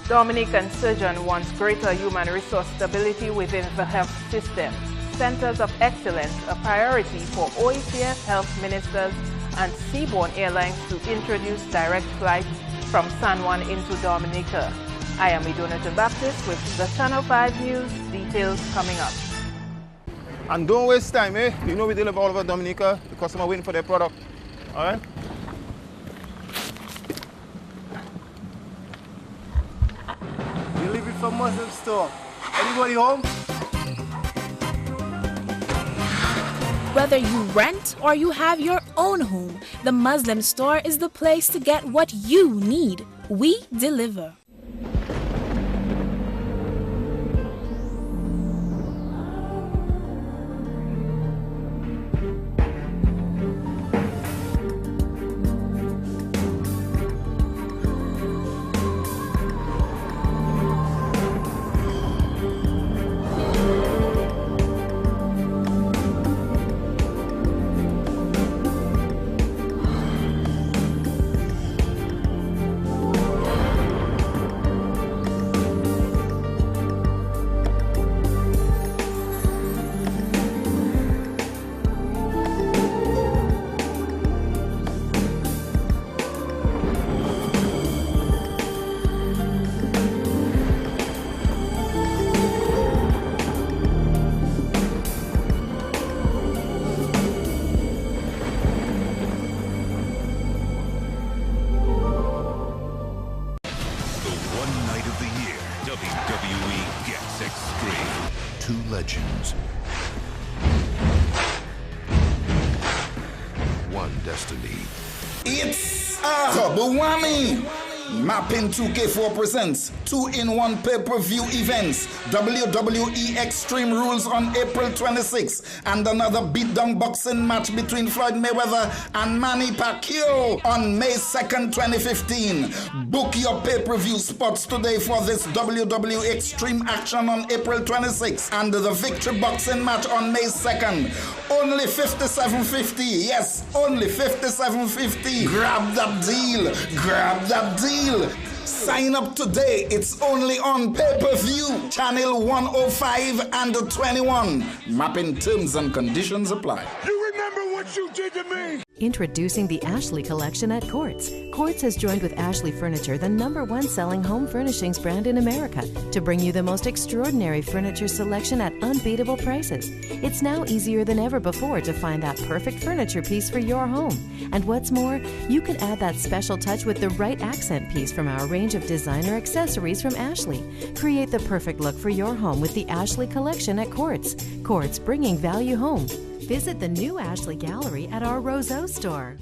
Dominican surgeon wants greater human resource stability within the health system. Centers of excellence, a priority for OECF health ministers and seaborne airlines to introduce direct flights from San Juan into Dominica. I am Idonata Baptist with the Channel 5 News. Details coming up. And don't waste time, eh? You know we deliver all over Dominica. The customer waiting for their product. All right? Delivery from Muslim store. Anybody home? Whether you rent or you have your own home, the Muslim store is the place to get what you need. We deliver. WWE gets extreme. Two legends. One destiny. It's a double whammy! Mapping 2K4 presents 2-in-1 pay-per-view events. WWE Extreme Rules on April 26th and another beatdown boxing match between Floyd Mayweather and Manny Pacquiao on May 2nd, 2015. Book your pay-per-view spots today for this WWE Extreme action on April 26th and the Victory Boxing match on May 2nd. Only $57.50. Yes, only $57.50. Grab that deal. Grab that deal. Sign up today. It's only on pay-per-view. Channel 105 and 21. Mapping terms and conditions apply. You remember what you did to me? Introducing the Ashley collection at Quartz. Quartz has joined with Ashley Furniture, the #1 selling home furnishings brand in America, to bring you the most extraordinary furniture selection at unbeatable prices. It's now easier than ever before to find that perfect furniture piece for your home. And what's more, you can add that special touch with the right accent piece from our range of designer accessories from Ashley. Create the perfect look for your home with the Ashley collection at Quartz. Quartz, bringing value home. Visit the new Ashley Gallery at our Roseau store.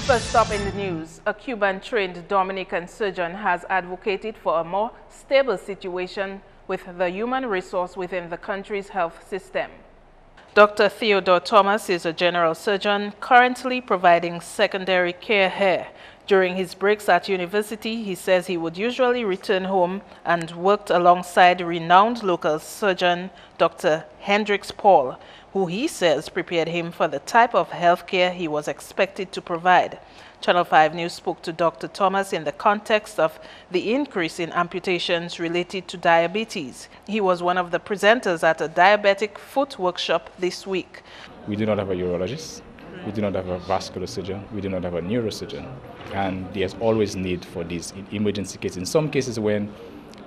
First up in the news, a Cuban-trained Dominican surgeon has advocated for a more stable situation with the human resource within the country's health system. Dr. Theodore Thomas is a general surgeon currently providing secondary care here. During his breaks at university, he says he would usually return home and worked alongside renowned local surgeon Dr. Hendricks Paul, who he says prepared him for the type of health care he was expected to provide. Channel 5 News spoke to Dr. Thomas in the context of the increase in amputations related to diabetes. He was one of the presenters at a diabetic foot workshop this week. We do not have a urologist. We do not have a vascular surgeon. We do not have a neurosurgeon. And there's always need for these in emergency cases. In some cases, when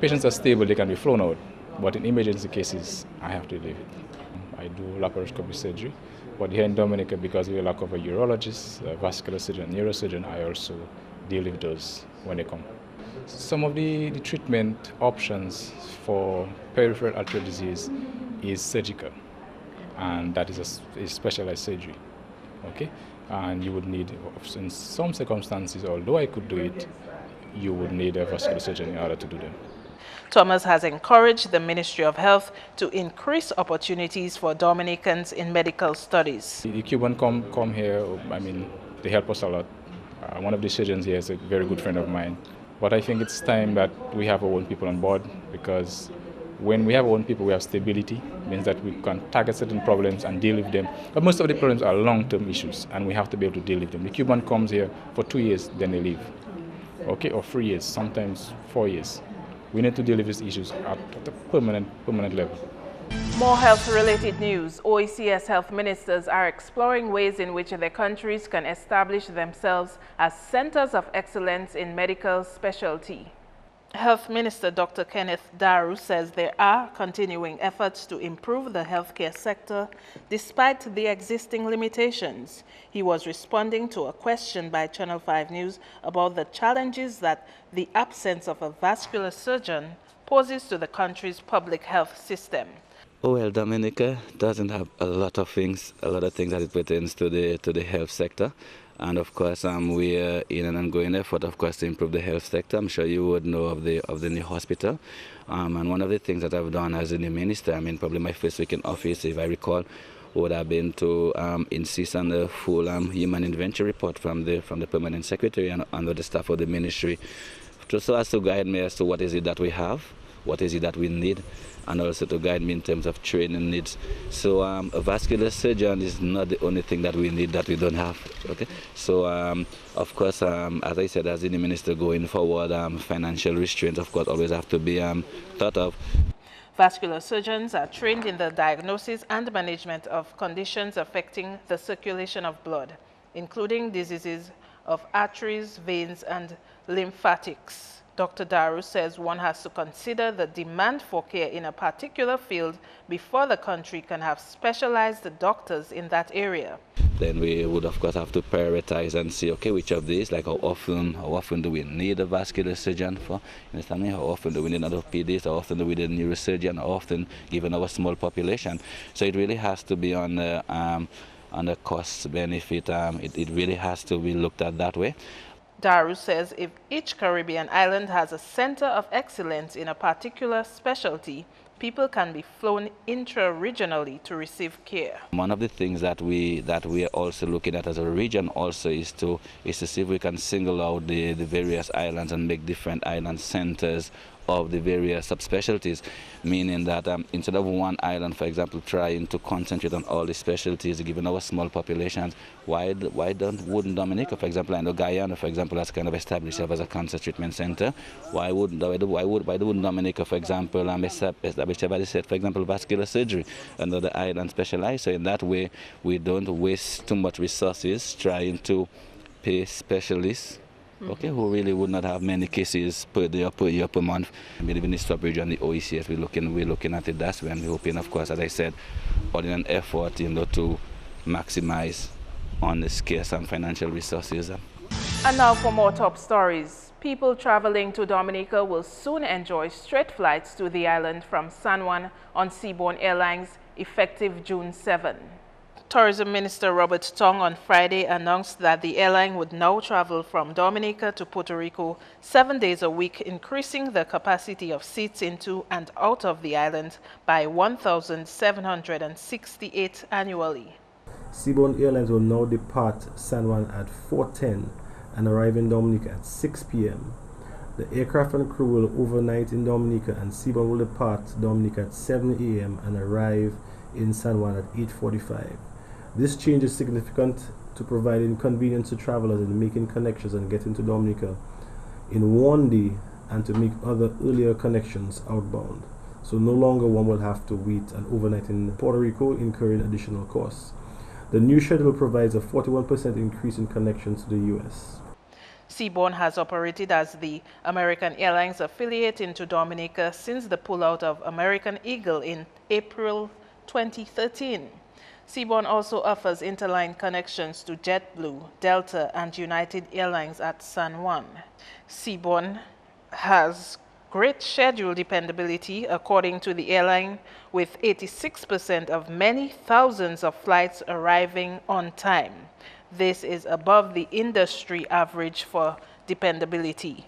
patients are stable, they can be flown out. But in emergency cases, I have to leave it. I do laparoscopy surgery. But here in Dominica, because we lack of a urologist, a vascular surgeon, neurosurgeon, I also deal with those when they come. Some of the treatment options for peripheral arterial disease is surgical. And that is a specialized surgery. Okay, and you would need, in some circumstances, although I could do it, you would need a vascular surgeon in order to do them. Thomas has encouraged the Ministry of Health to increase opportunities for Dominicans in medical studies. The Cubans come here, I mean, they help us a lot. One of the surgeons here is a very good friend of mine. But I think it's time that we have our own people on board, because When we have our own people, we have stability. It means that we can target certain problems and deal with them. But most of the problems are long-term issues, and we have to be able to deal with them. The Cuban comes here for 2 years, then they leave. Okay, or 3 years, sometimes 4 years. We need to deal with these issues at a permanent level. More health-related news. OECS health ministers are exploring ways in which their countries can establish themselves as centers of excellence in medical specialty. Health Minister Dr. Kenneth Daru says there are continuing efforts to improve the healthcare sector despite the existing limitations. He was responding to a question by Channel 5 News about the challenges that the absence of a vascular surgeon poses to the country's public health system. Oh, well, Dominica doesn't have a lot of things that it pertains to the health sector. And of course, we are in an ongoing effort, of course, to improve the health sector. I'm sure you would know of the new hospital. And one of the things that I've done as a new minister, I mean, probably my first week in office, if I recall, would have been to insist on the full human inventory report from the permanent secretary and under the staff of the ministry, so as to guide me as to what is it that we have, what is it that we need, and also to guide me in terms of training needs. So a vascular surgeon is not the only thing that we need that we don't have. Okay. So of course, as I said, as the minister going forward, financial restraints, of course, always have to be thought of. Vascular surgeons are trained in the diagnosis and management of conditions affecting the circulation of blood, including diseases of arteries, veins, and lymphatics. Dr. Daru says one has to consider the demand for care in a particular field before the country can have specialized doctors in that area. Then we would of course have to prioritize and see, okay, which of these, like how often do we need a vascular surgeon for? You understand me? How often do we need an orthopedist? How often do we need a neurosurgeon? How often, given our small population? So it really has to be on the cost benefit. It really has to be looked at that way. Daru says if each Caribbean island has a center of excellence in a particular specialty, people can be flown intra-regionally to receive care. One of the things that we are also looking at as a region also is to see if we can single out the various islands and make different island centers of the various subspecialties, meaning that instead of one island, for example, trying to concentrate on all the specialties, given our small populations, wouldn't Dominica, for example, I know Guyana, for example, has kind of established itself as a cancer treatment center. Why wouldn't Dominica, for example, establish itself, as I said, for example, vascular surgery, another island specialized? So in that way, we don't waste too much resources trying to pay specialists, okay, who really would not have many cases per day or per year, per month. Maybe in the sub-region, the OECS, we're looking at it. That's when we're hoping, of course, as I said, all in an effort, to maximize on the scarce and financial resources. And now for more top stories. People traveling to Dominica will soon enjoy straight flights to the island from San Juan on Seabourn Airlines, effective June 7. Tourism Minister Robert Tong on Friday announced that the airline would now travel from Dominica to Puerto Rico 7 days a week, increasing the capacity of seats into and out of the island by 1,768 annually. Seabourn Airlines will now depart San Juan at 4:10 and arrive in Dominica at 6 p.m. The aircraft and crew will overnight in Dominica, and Seabourn will depart Dominica at 7 a.m. and arrive in San Juan at 8:45. This change is significant to provide inconvenience to travelers in making connections and getting to Dominica in one day and to make other earlier connections outbound. So no longer one will have to wait and overnight in Puerto Rico, incurring additional costs. The new schedule provides a 41% increase in connections to the U.S. Seabourn has operated as the American Airlines affiliate into Dominica since the pullout of American Eagle in April 2013. Seabourn also offers interline connections to JetBlue, Delta, and United Airlines at San Juan. Seabourn has great schedule dependability, according to the airline, with 86% of many thousands of flights arriving on time. This is above the industry average for dependability.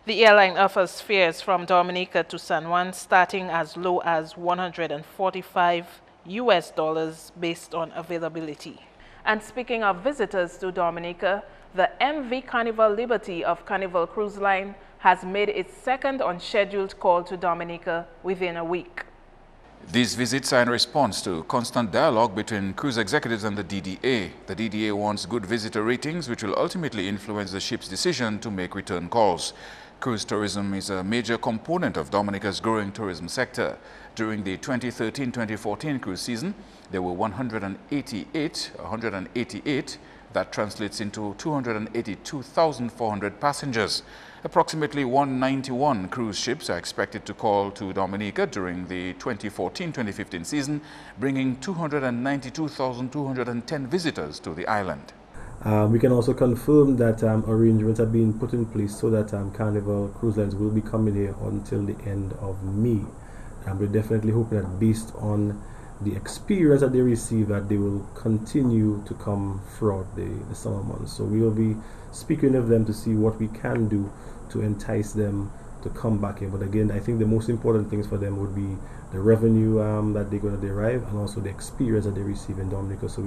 The airline offers fares from Dominica to San Juan starting as low as $145 based on availability. And speaking of visitors to Dominica, the MV Carnival Liberty of Carnival Cruise Line has made its second unscheduled call to Dominica within a week. These visits are in response to constant dialogue between cruise executives and the DDA. The DDA wants good visitor ratings, which will ultimately influence the ship's decision to make return calls. Cruise tourism is a major component of Dominica's growing tourism sector. During the 2013-2014 cruise season, there were 188. That translates into 282,400 passengers. Approximately 191 cruise ships are expected to call to Dominica during the 2014-2015 season, bringing 292,210 visitors to the island. We can also confirm that arrangements are being put in place so that Carnival Cruise Lines will be coming here until the end of May. We're definitely hoping that based on the experience that they receive, that they will continue to come throughout the summer months. So we will be speaking with them to see what we can do to entice them to come back here. But again, I think the most important things for them would be the revenue that they're going to derive, and also the experience that they receive in Dominica. So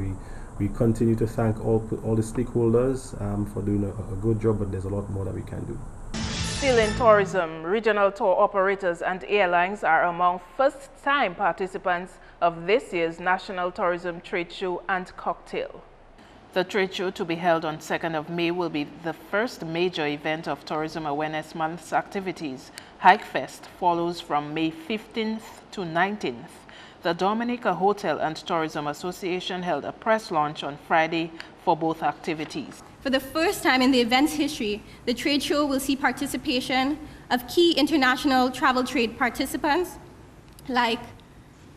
we continue to thank all the stakeholders for doing a good job, but there's a lot more that we can do. Still in tourism, regional tour operators and airlines are among first-time participants of this year's National Tourism Trade Show and Cocktail. The trade show, to be held on 2nd of May, will be the first major event of Tourism Awareness Month's activities. Hike Fest follows from May 15th to 19th. The Dominica Hotel and Tourism Association held a press launch on Friday for both activities. For the first time in the event's history, the trade show will see participation of key international travel trade participants like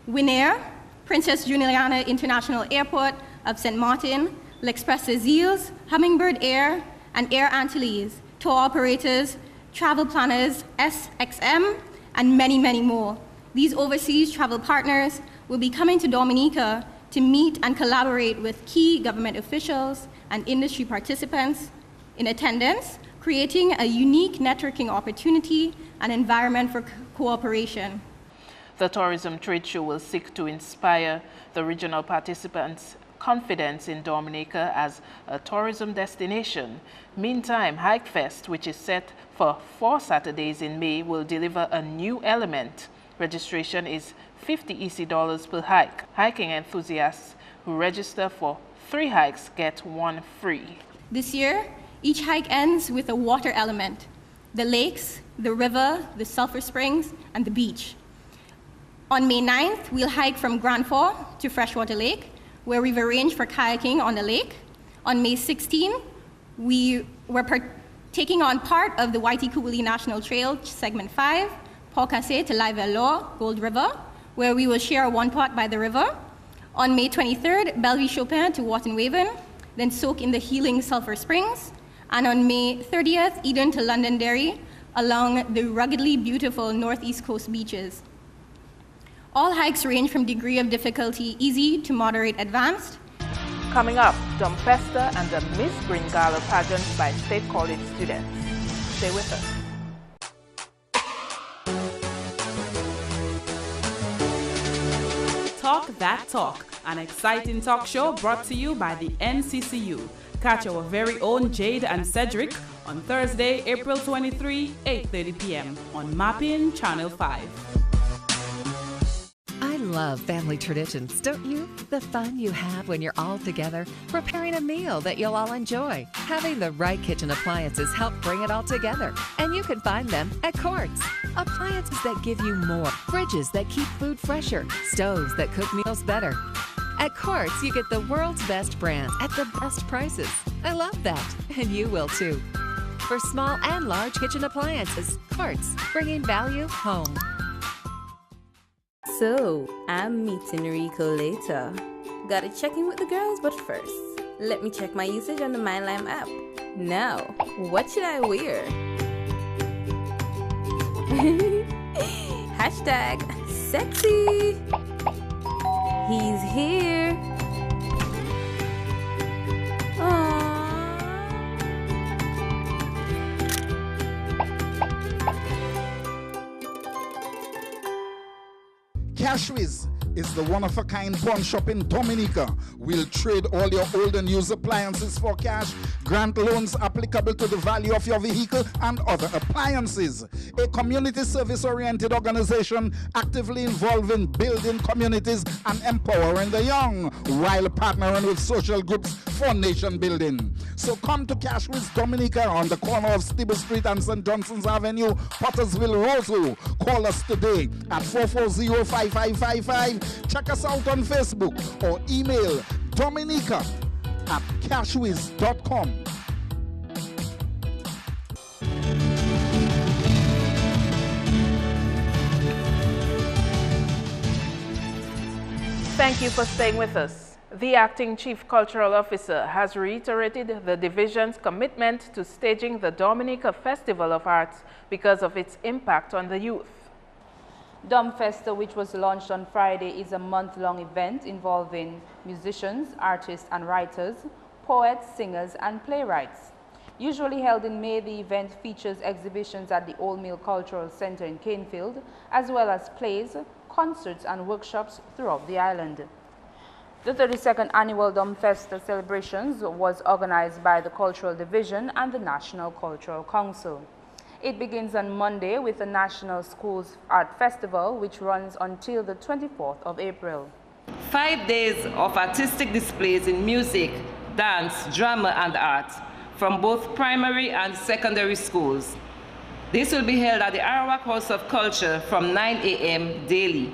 Winair, Princess Juliana International Airport of St. Martin, L'Express des Îles, Hummingbird Air, and Air Antilles, tour operators, travel planners, SXM, and many, many more. These overseas travel partners will be coming to Dominica to meet and collaborate with key government officials and industry participants in attendance, creating a unique networking opportunity and environment for cooperation. The tourism trade show will seek to inspire the regional participants' confidence in Dominica as a tourism destination. Meantime, Hike Fest, which is set for 4 Saturdays in May, will deliver a new element. Registration is $50 EC per hike. Hiking enthusiasts who register for 3 hikes get 1 free. This year, each hike ends with a water element: the lakes, the river, the sulfur springs, and the beach. On May 9th, we'll hike from Grand Fort to Freshwater Lake, where we've arranged for kayaking on the lake. On May 16th, we were taking on part of the Waitikubuli National Trail, Segment 5, Port Cassé to Laie-Velour, Gold River, where we will share one pot by the river. On May 23rd, Bellevue-Chopin to Wharton-Waven, then soak in the healing sulfur springs. And on May 30th, Eden to Londonderry, along the ruggedly beautiful northeast coast beaches. All hikes range from degree of difficulty easy to moderate advanced. Coming up, Dumpester and the Miss Green Gala pageant by State College students. Stay with us. Talk That Talk, an exciting talk show brought to you by the NCCU. Catch our very own Jade and Cedric on Thursday, April 23, 8:30 p.m. on Mapping Channel 5. I love family traditions, don't you? The fun you have when you're all together, preparing a meal that you'll all enjoy. Having the right kitchen appliances help bring it all together, and you can find them at Quartz. Appliances that give you more, fridges that keep food fresher, stoves that cook meals better. At Quartz, you get the world's best brands at the best prices. I love that, and you will too. For small and large kitchen appliances, Quartz, bringing value home. So, I'm meeting Rico later. Gotta check in with the girls, but first, let me check my usage on the MindLime app. Now, what should I wear? Hashtag sexy. He's here. Cashwiz, is the one-of-a-kind pawn shop in Dominica. We'll trade all your old and used appliances for cash, grant loans applicable to the value of your vehicle and other appliances. A community service-oriented organization actively involved in building communities and empowering the young while partnering with social groups for nation building. So come to Cash Wiz Dominica on the corner of Stibble Street and St. Johnson's Avenue, Pottersville, Roseau. Call us today at 440-5555. Check us out on Facebook or email dominica@cashwiz.com. Thank you for staying with us. The Acting Chief Cultural Officer has reiterated the division's commitment to staging the Dominica Festival of Arts because of its impact on the youth. Domfesta, which was launched on Friday, is a month-long event involving musicians, artists and writers, poets, singers and playwrights. Usually held in May, the event features exhibitions at the Old Mill Cultural Center in Canefield, as well as plays, concerts and workshops throughout the island. The 32nd Annual Domfesta celebrations was organized by the Cultural Division and the National Cultural Council. It begins on Monday with the National Schools Art Festival, which runs until the 24th of April. 5 days of artistic displays in music, dance, drama, and art from both primary and secondary schools. This will be held at the Arawak House of Culture from 9 a.m. daily.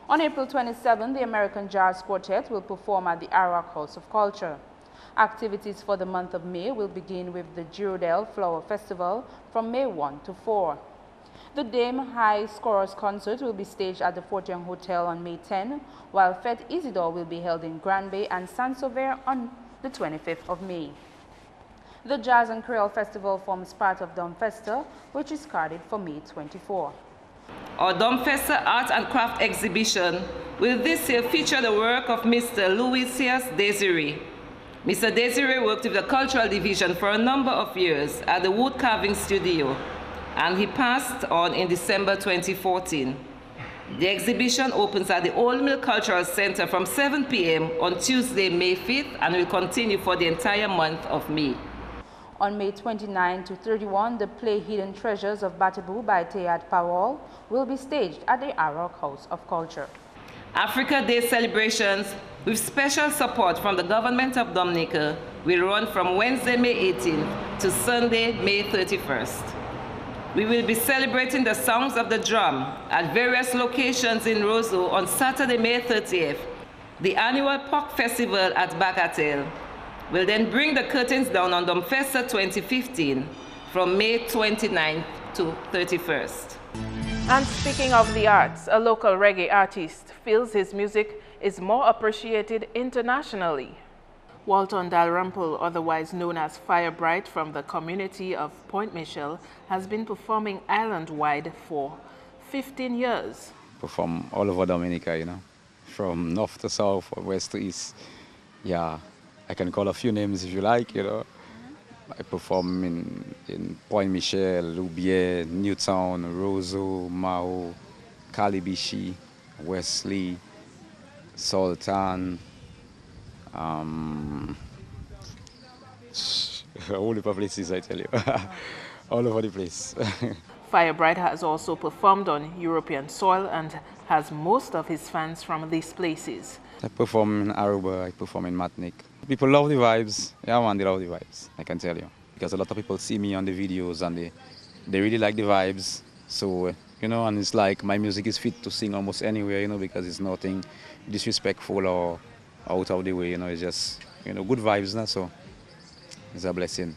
On April 27, the American Jazz Quartet will perform at the Arawak House of Culture. Activities for the month of May will begin with the Girardel Flower Festival from May 1 to 4. The Dame High Scorers Concert will be staged at the Fort Young Hotel on May 10, while Fête Isidore will be held in Grand Bay and Saint-Sauveur on the 25th of May. The Jazz and Creole Festival forms part of Domfesta, which is carded for May 24. Our Domfesta Art and Craft exhibition will this year feature the work of Mr. Louisias Desiree. Mr. Desiree worked with the Cultural Division for a number of years at the Wood Carving Studio, and he passed on in December 2014. The exhibition opens at the Old Mill Cultural Center from 7 p.m. on Tuesday, May 5th, and will continue for the entire month of May. On May 29 to 31, the play Hidden Treasures of Batabu by Teyat Powell will be staged at the Arawak House of Culture. Africa Day celebrations with special support from the government of Dominica will run from Wednesday, May 18th to Sunday, May 31st. We will be celebrating the Songs of the Drum at various locations in Roseau on Saturday, May 30th. The annual Pop Festival at Bagatelle will then bring the curtains down on Domfesta 2015 from May 29th to 31st. And speaking of the arts, a local reggae artist feels his music is more appreciated internationally. Walton Dalrymple, otherwise known as Firebright from the community of Point Michel, has been performing island-wide for 15 years. Perform all over Dominica, you know, from north to south, or west to east. Yeah, I can call a few names if you like, you know. I perform in Point Michel, Loubier, Newtown, Roseau, Mao, Calibishi, Wesley, Sultan, all the places, I tell you, all over the place. Firebright has also performed on European soil and has most of his fans from these places. I perform in Aruba, I perform in Matnik. People love the vibes. Yeah, man, they love the vibes, I can tell you. Because a lot of people see me on the videos and they really like the vibes. So, you know, and it's like my music is fit to sing almost anywhere, you know, because it's nothing disrespectful or out of the way, you know, it's just, you know, good vibes now, so it's a blessing.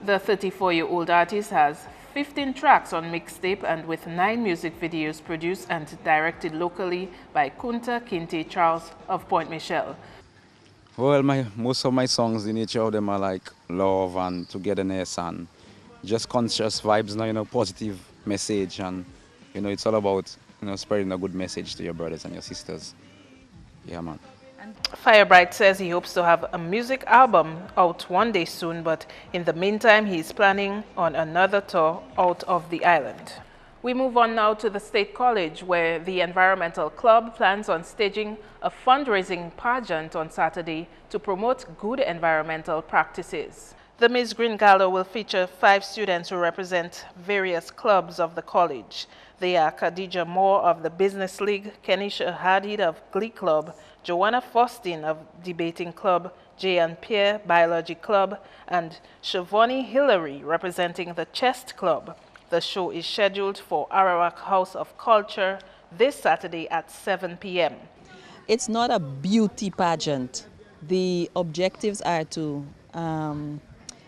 The 34-year-old artist has 15 tracks on mixtape and with 9 music videos produced and directed locally by Kunta Kinte Charles of Point Michel. Well, most of my songs, the nature of them are like love and togetherness and just conscious vibes, you know, positive message, and, you know, it's all about, you know, spreading a good message to your brothers and your sisters. Yeah, man. Firebright says he hopes to have a music album out one day soon, but in the meantime, he's planning on another tour out of the island. We move on now to the State College, where the Environmental Club plans on staging a fundraising pageant on Saturday to promote good environmental practices. The Miss Green Gala will feature 5 students who represent various clubs of the college. They are Khadija Moore of the Business League, Kenisha Hadid of Glee Club, Joanna Faustin of Debating Club, Jay and Pierre Biology Club, and Shavoni Hillary representing the Chest Club. The show is scheduled for Arawak House of Culture this Saturday at 7 p.m. It's not a beauty pageant. The objectives are to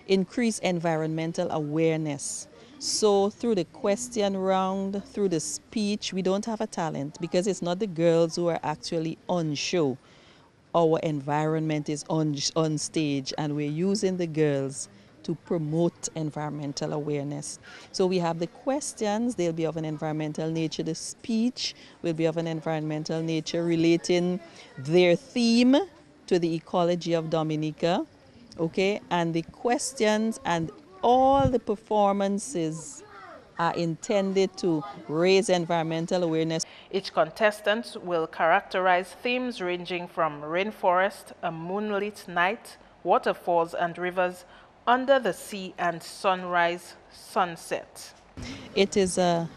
increase environmental awareness. So through the question round, through the speech, we don't have a talent because it's not the girls who are actually on show. Our environment is on stage and we're using the girls to promote environmental awareness. So we have the questions, they'll be of an environmental nature. The speech will be of an environmental nature relating their theme to the ecology of Dominica, okay? And the questions and all the performances are intended to raise environmental awareness. Each contestant will characterize themes ranging from rainforest, a moonlit night, waterfalls and rivers, under the sea and sunrise, sunset. It is a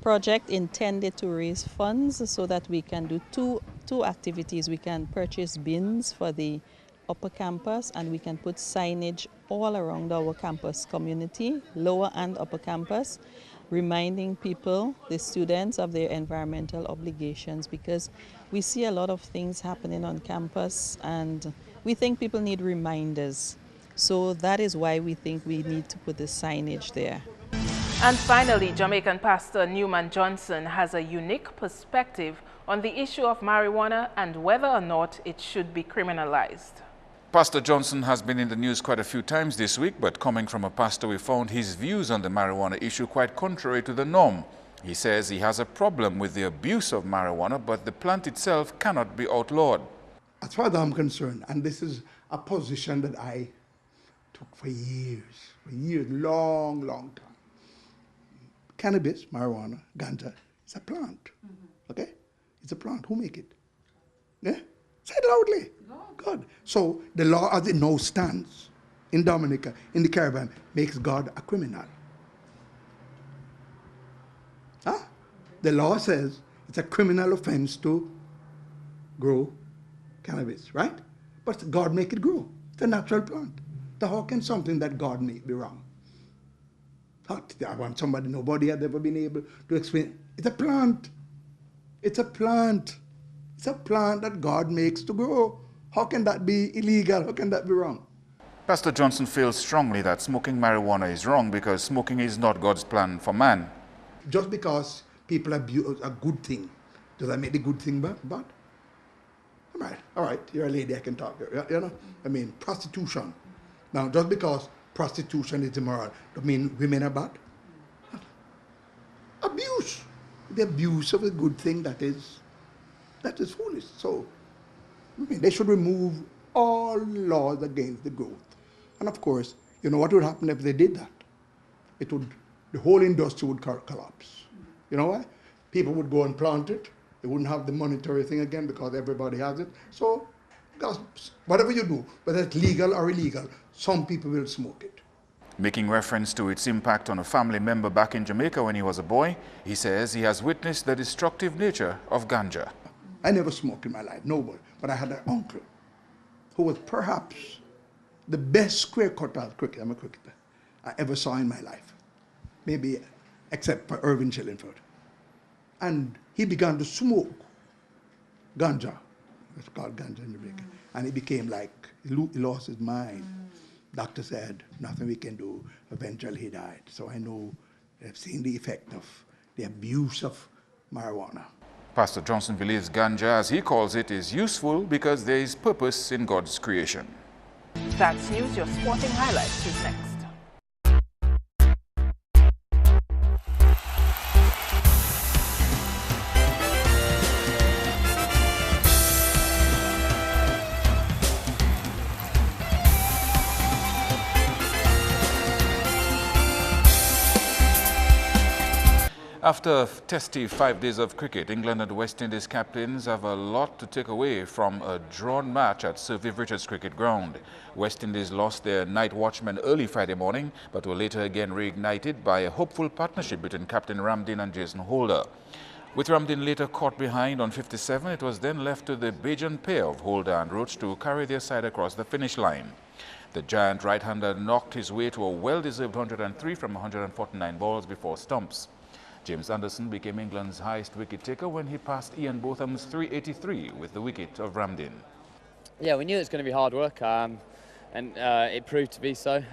project intended to raise funds so that we can do two activities. We can purchase bins for the upper campus and we can put signage all around our campus community, lower and upper campus, reminding people, the students, of their environmental obligations, because we see a lot of things happening on campus and we think people need reminders. So that is why we think we need to put the signage there. And finally, Jamaican pastor Newman Johnson has a unique perspective on the issue of marijuana and whether or not it should be criminalized. Pastor Johnson has been in the news quite a few times this week, but coming from a pastor, we found his views on the marijuana issue quite contrary to the norm. He says he has a problem with the abuse of marijuana, but the plant itself cannot be outlawed. As far as I'm concerned, and this is a position that I took for years, long time. Cannabis, marijuana, ganja, it's a plant, okay? It's a plant. Who make it? Yeah? Say it loudly. God. So the law as it now stands in Dominica, in the Caribbean, makes God a criminal. Huh? The law says it's a criminal offense to grow cannabis, right? But God make it grow. It's a natural plant. So how can something that God made be wrong? I want somebody nobody has ever been able to explain. It's a plant. It's a plant. It's a plant that God makes to grow. How can that be illegal? How can that be wrong? Pastor Johnson feels strongly that smoking marijuana is wrong because smoking is not God's plan for man. Just because people abuse a good thing, does that make the good thing bad? All right, you're a lady, I can talk. You know, I mean, prostitution. Now, just because prostitution is immoral, does mean women are bad? Abuse. The abuse of a good thing that is foolish. So, I mean, they should remove all laws against the growth. And of course, you know what would happen if they did that? The whole industry would collapse. You know why? People would go and plant it. They wouldn't have the monetary thing again because everybody has it. So, whatever you do, whether it's legal or illegal, some people will smoke it. Making reference to its impact on a family member back in Jamaica when he was a boy, he says he has witnessed the destructive nature of ganja. I never smoked in my life, nobody. But I had an uncle who was perhaps the best square cutter cricketer, I'm a cricketer, I ever saw in my life. Maybe except for Irvin Chillingford. And he began to smoke ganja. It's called ganja in Jamaica. And he became like, he lost his mind. Doctor said, nothing we can do. Eventually he died. So I know I've seen the effect of the abuse of marijuana. Pastor Johnson believes ganja, as he calls it, is useful because there is purpose in God's creation. That's news. Your sporting highlights is next. After testy 5 days of cricket, England and West Indies captains have a lot to take away from a drawn match at Sir Viv Richards Cricket Ground. West Indies lost their night watchman early Friday morning, but were later again reignited by a hopeful partnership between Captain Ramdin and Jason Holder. With Ramdin later caught behind on 57, it was then left to the Bajan pair of Holder and Roach to carry their side across the finish line. The giant right-hander knocked his way to a well-deserved 103 from 149 balls before stumps. James Anderson became England's highest wicket-taker when he passed Ian Botham's 383 with the wicket of Ramdin. Yeah, we knew it was going to be hard work, and it proved to be so.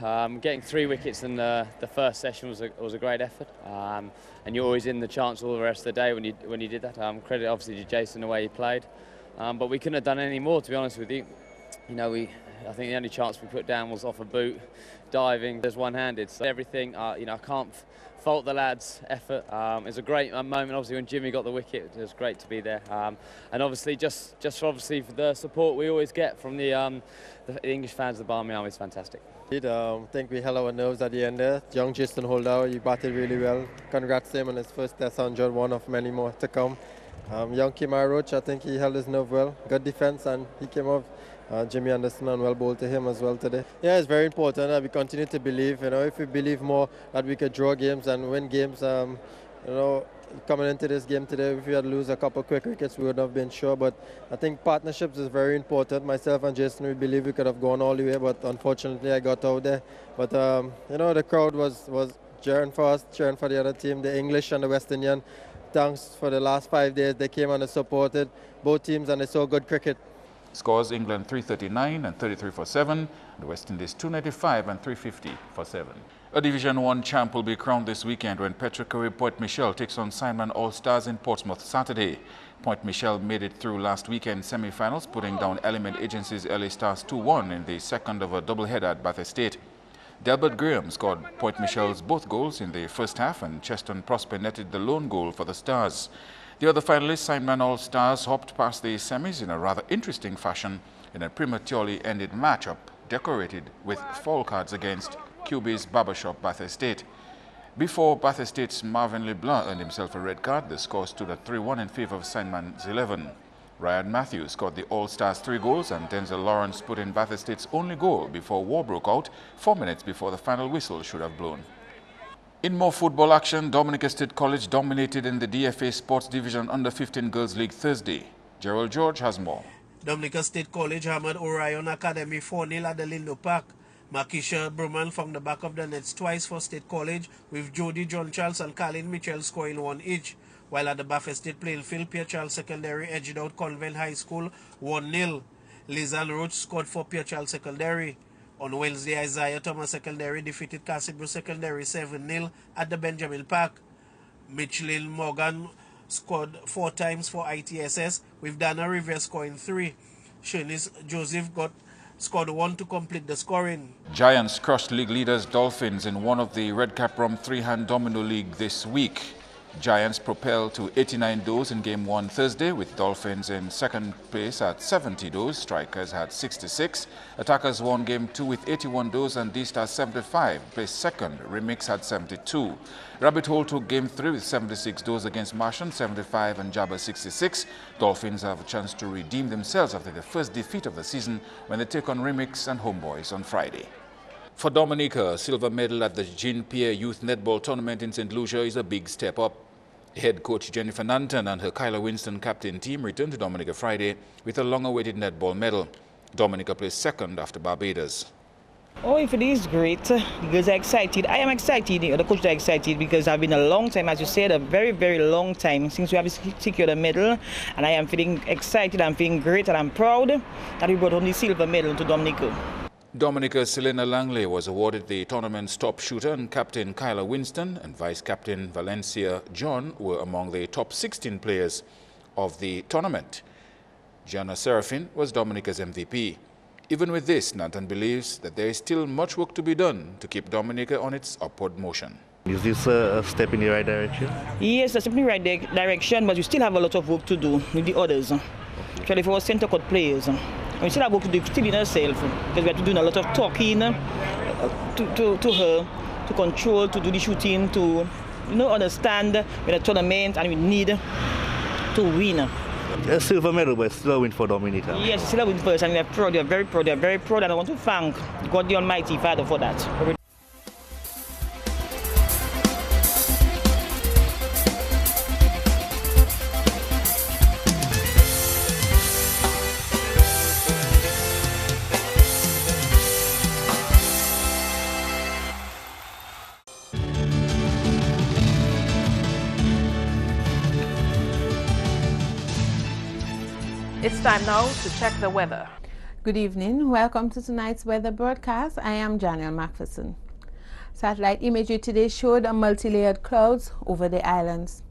Getting 3 wickets in the first session was a great effort, and you're always in the chance all the rest of the day when you did that. Credit obviously to Jason the way he played, but we couldn't have done any more, to be honest with you. You know, I think the only chance we put down was off a boot, diving. There's one-handed, so everything. You know, I can't fault the lads' effort. It was a great moment, obviously, when Jimmy got the wicket. It was great to be there, and obviously, just obviously for the support we always get from the English fans of the Barmy Army is fantastic. I think we held our nerves at the end there. Young Jason Holder, he batted really well. Congrats to him on his first Test 100, one of many more to come. Young Kemar Roach, I think he held his nerve well. Good defence, and he came off. Jimmy Anderson, and well bowled to him as well today. Yeah, it's very important that we continue to believe. You know, if we believe more that we could draw games and win games, you know, coming into this game today, if we had to lose a couple of quick wickets, we would have been sure. But I think partnerships is very important. Myself and Jason, we believe we could have gone all the way, but unfortunately I got out there. But you know, the crowd was cheering for us, cheering for the other team, the English and the West Indian. Thanks for the last 5 days. They came and they supported both teams, and they saw good cricket. Scores: England 339 and 33 for 7, the West Indies 295 and 350 for 7. A Division 1 champ will be crowned this weekend when Petrocarib Point Michel takes on Sideman All-Stars in Portsmouth Saturday. Point Michel made it through last weekend's semi-finals, putting down Element Agency's LA Stars 2-1 in the second of a doubleheader at Bath Estate. Delbert Graham scored Point Michel's both goals in the first half, and Cheston Prosper netted the lone goal for the Stars. The other finalists, Sideman All-Stars, hopped past the semis in a rather interesting fashion in a prematurely ended matchup decorated with foul cards against QB's Barbershop Bath Estate. Before Bath Estate's Marvin LeBlanc earned himself a red card, the score stood at 3-1 in favor of Sideman's 11. Ryan Matthews scored the All-Stars 3 goals, and Denzel Lawrence put in Bath Estate's only goal before war broke out 4 minutes before the final whistle should have blown. In more football action, Dominica State College dominated in the DFA Sports Division Under-15 Girls League Thursday. Gerald George has more. Dominica State College hammered Orion Academy 4-0 at the Lindo Park. Makisha Bruman found the back of the nets twice for State College, with Jody John Charles and Colin Mitchell scoring 1 each. While at the Bath Estate playing field, Pierre Charles Secondary edged out Convent High School 1-0. Lizanne Roach scored for Pierre Charles Secondary. On Wednesday, Isaiah Thomas Secondary defeated Cassibro Secondary 7-0 at the Benjamin Park. Michelin Morgan scored 4 times for ITSS, with Dana Rivera scoring 3. Shanice Joseph scored 1 to complete the scoring. Giants crushed league leaders Dolphins in one of the Red Cap Rum 3-hand Domino League this week. Giants propelled to 89 doors in Game 1 Thursday, with Dolphins in second place at 70 doors. Strikers had 66. Attackers won Game 2 with 81 doors, and D-Star 75 placed second. Remix had 72. Rabbit Hole took Game 3 with 76 doors against Martian 75 and Jabba 66. Dolphins have a chance to redeem themselves after their first defeat of the season when they take on Remix and Homeboys on Friday. For Dominica, a silver medal at the Jean Pierre Youth Netball Tournament in St. Lucia is a big step up. Head coach Jennifer Nanton and her Kyla Winston captain team returned to Dominica Friday with a long-awaited netball medal. Dominica placed second after Barbados. Oh, if it is great, the girls are excited. I am excited, the coaches are excited, because I've been a long time, as you said, a very, very long time since we have secured a medal, and I am feeling excited, I'm feeling great, and I'm proud that we brought home the silver medal to Dominica. Dominica's Selena Langley was awarded the tournament's top shooter, and Captain Kyla Winston and Vice-Captain Valencia John were among the top 16 players of the tournament. Gianna Serafin was Dominica's MVP. Even with this, Nanton believes that there is still much work to be done to keep Dominica on its upward motion. Is this a step in the right direction? Yes, a step in the right direction, but we still have a lot of work to do with the others. Actually, for our center court players. We still have work to do still in herself, because we have to do a lot of talking to her, to control, to do the shooting, to understand with the tournament and we need to win. A silver medal, but still a win for Dominica. Yes, it's still a win for us, and they're proud, they're very proud, and I want to thank God the Almighty Father for that. It's time now to check the weather. Good evening. Welcome to tonight's weather broadcast. I am Daniel Macpherson. Satellite imagery today showed a multi-layered clouds over the islands.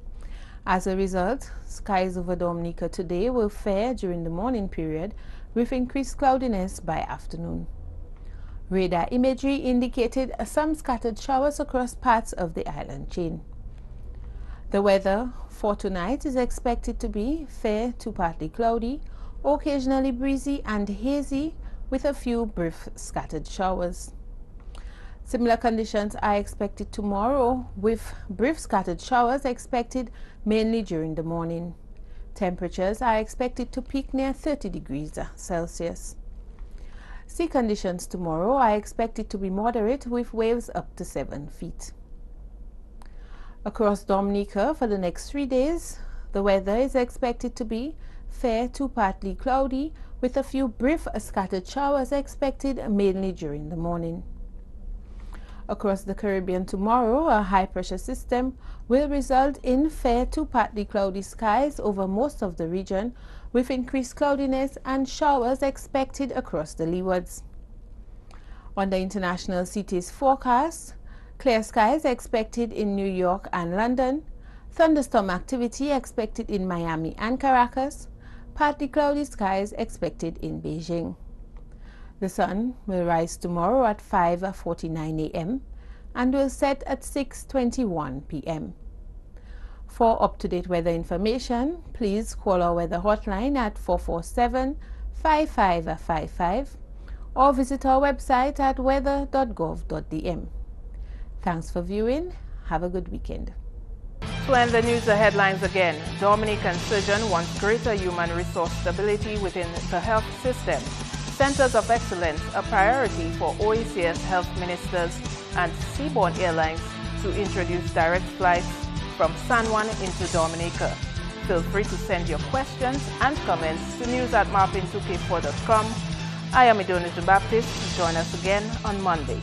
As a result, skies over Dominica today were fair during the morning period with increased cloudiness by afternoon. Radar imagery indicated some scattered showers across parts of the island chain. The weather for tonight is expected to be fair to partly cloudy, occasionally breezy and hazy with a few brief scattered showers. Similar conditions are expected tomorrow with brief scattered showers expected mainly during the morning. Temperatures are expected to peak near 30 degrees Celsius. Sea conditions tomorrow are expected to be moderate with waves up to 7 feet. Across Dominica for the next 3 days, the weather is expected to be fair to partly cloudy with a few brief scattered showers expected mainly during the morning. Across the Caribbean tomorrow, a high-pressure system will result in fair to partly cloudy skies over most of the region with increased cloudiness and showers expected across the leewards. On the international cities forecast, clear skies expected in New York and London, thunderstorm activity expected in Miami and Caracas, partly cloudy skies expected in Beijing. The sun will rise tomorrow at 5:49 a.m. and will set at 6:21 p.m. For up-to-date weather information, please call our weather hotline at 447-5555 or visit our website at weather.gov.dm. Thanks for viewing. Have a good weekend. To end the news, the headlines again. Dominican surgeon wants greater human resource stability within the health system. Centers of Excellence, a priority for OECS health ministers and seaborne airlines to introduce direct flights from San Juan into Dominica. Feel free to send your questions and comments to news@marpin2k4.com. I am Idonus the Baptist. Join us again on Monday.